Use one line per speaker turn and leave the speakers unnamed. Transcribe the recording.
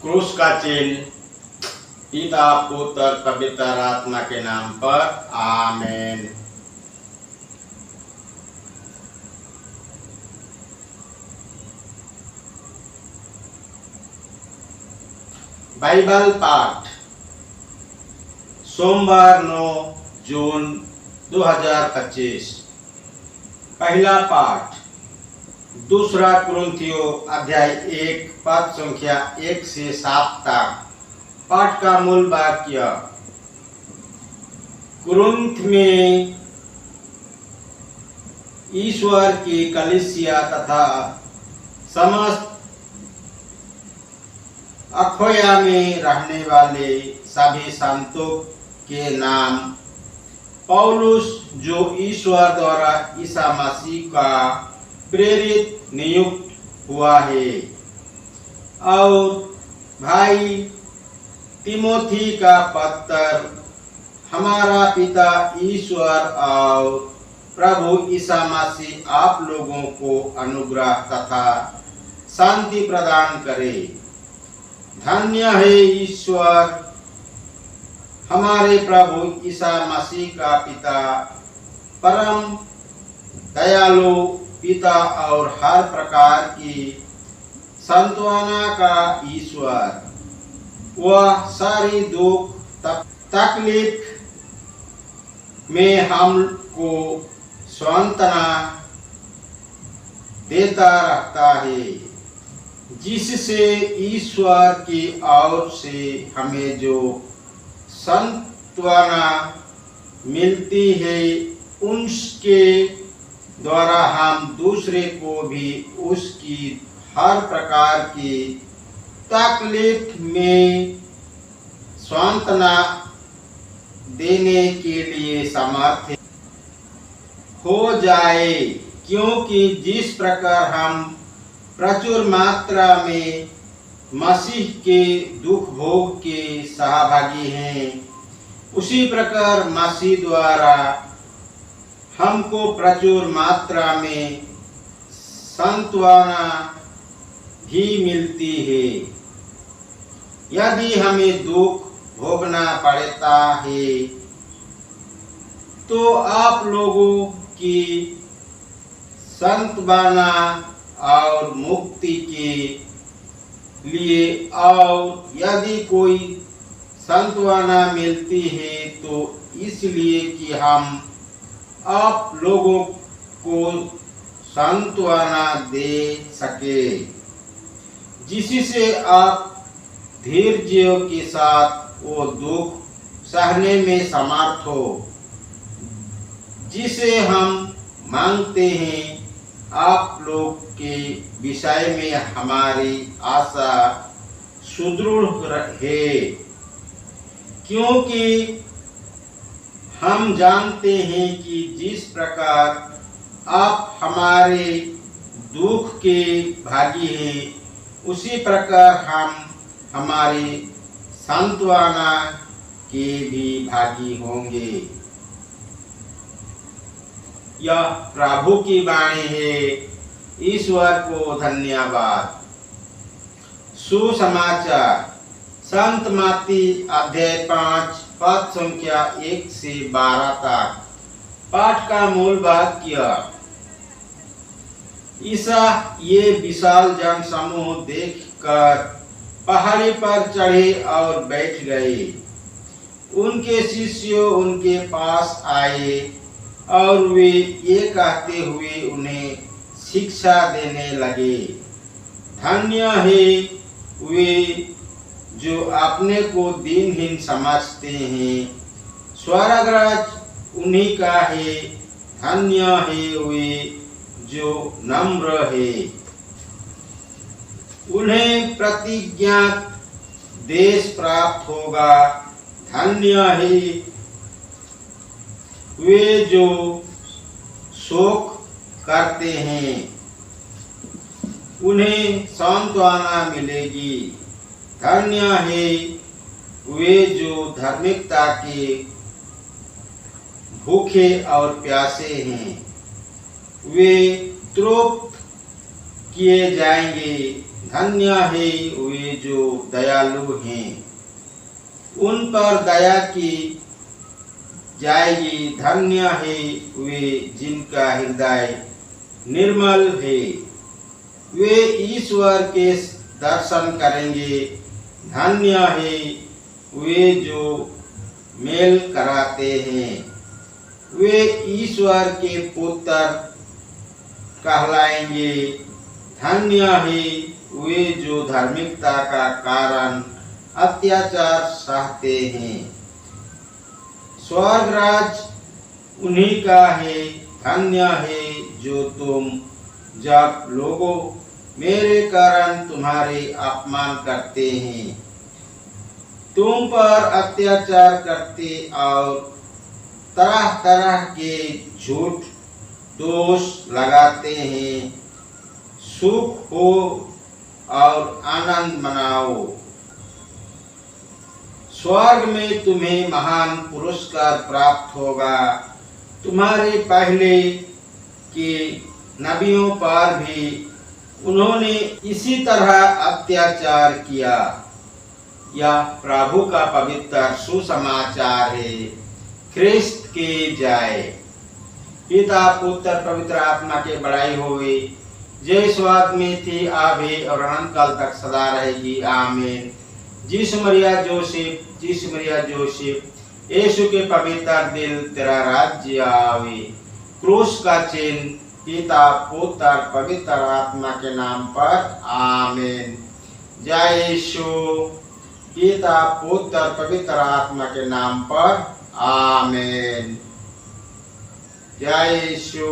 क्रूस का चिन्ह पिता पुत्र पवित्र आत्मा के नाम पर आमीन। बाइबल पाठ सोमवार 9 जून 2025। पहला पाठ दूसरा कुरिन्थियों अध्याय 1 पद संख्या 1 से 7 तक। पाठ का मूल वाक्य, कुरिन्थ में ईश्वर की कलीसिया तथा समस्त अखोया में रहने वाले सभी संतों के नाम पौलुस, जो ईश्वर द्वारा ईसा मसीह का प्रेरित नियुक्त हुआ है, और भाई तिमोथी का पत्र हमारा पिता ईश्वर और प्रभु ईसा मसीह आप लोगों को अनुग्रह तथा शांति प्रदान करे। धन्य है ईश्वर हमारे प्रभु ईसा मसीह का पिता, परम दयालु पिता और हर प्रकार की सांत्वना का ईश्वर। वह सारी दुख तकलीफ में हमको सांत्वना देता रहता है, जिससे ईश्वर की ओर से हमें जो सांत्वना मिलती है, उसके द्वारा हम दूसरे को भी उसकी हर प्रकार की तकलीफ में सांत्वना देने के लिए समर्थ हो जाए, क्योंकि जिस प्रकार हम प्रचुर मात्रा में मसीह के दुख भोग के सहभागी हैं, उसी प्रकार मसीह द्वारा हमको प्रचुर मात्रा में सांत्वना भी मिलती है। यदि हमें दुख भोगना पड़ता है, तो आप लोगों की सांत्वना और मुक्ति के लिए, और यदि कोई सांत्वना मिलती है तो इसलिए कि हम आप लोगों को सांत्वना दे सके, जिससे आप धैर्य के साथ वो दुख सहने में समर्थ हो जिसे हम मांगते हैं। आप लोग के विषय में हमारी आशा सुदृढ़ है, क्योंकि हम जानते हैं कि जिस प्रकार आप हमारे दुख के भागी हैं, उसी प्रकार हम हमारी सांत्वना के भी भागी होंगे। यह प्रभु की वाणी है। ईश्वर को धन्यवाद। सुसमाचार संत मत्ती अध्याय 5 पद संख्या 1 से 12 तक। पाठ का मूल वाक्य, ईसा ये विशाल जन समूह देखकर पहाड़ी पर चढ़े और बैठ गए। उनके शिष्य उनके पास आए और वे ये कहते हुए उन्हें शिक्षा देने लगे, धन्य है वे जो अपने को दीनहीन समझते हैं, स्वर्गराज उन्हीं का है। धन्य है वे जो नम्र है, उन्हें प्रतिज्ञात देश प्राप्त होगा। धन्य है वे जो शोक करते हैं, उन्हें सांत्वना मिलेगी। धन्य है वे जो धार्मिकता के भूखे और प्यासे हैं, वे तृप्त किए जाएंगे। धन्य है वे जो दयालु हैं, उन पर दया की जाएगी। धन्य है वे जिनका हृदय निर्मल है, वे ईश्वर के दर्शन करेंगे। धन्य है वे जो मेल कराते हैं, वे ईश्वर के पुत्र कहलाएंगे। धन्य है वे जो धार्मिकता का कारण अत्याचार सहते हैं, स्वर्ग राज उन्हीं का है। धन्य है जो तुम जब लोगों मेरे कारण तुम्हारे अपमान करते हैं, तुम पर अत्याचार करते और तरह तरह के झूठ दोष लगाते हैं। सुख हो और आनंद मनाओ, स्वर्ग में तुम्हें महान पुरस्कार प्राप्त होगा। तुम्हारे पहले के नबियों पर भी उन्होंने इसी तरह अत्याचार किया। यह प्रभु का पवित्र सुसमाचार है। ख्रिस्त के जाए। पिता पुत्र पवित्र आत्मा के बड़ाई होवे, जय स्वाद में थी आवे और अनंत काल तक सदा रहेगी। आमीन। जिस मरिया जोसेफ, यीशु के पवित्र दिल तेरा राज्य आवे। क्रूस का चिन्ह पिता पुत्र पवित्र आत्मा के नाम पर। आमीन। जय यीशु पिता पुत्र पवित्र आत्मा के नाम पर। आमीन। जय यीशु।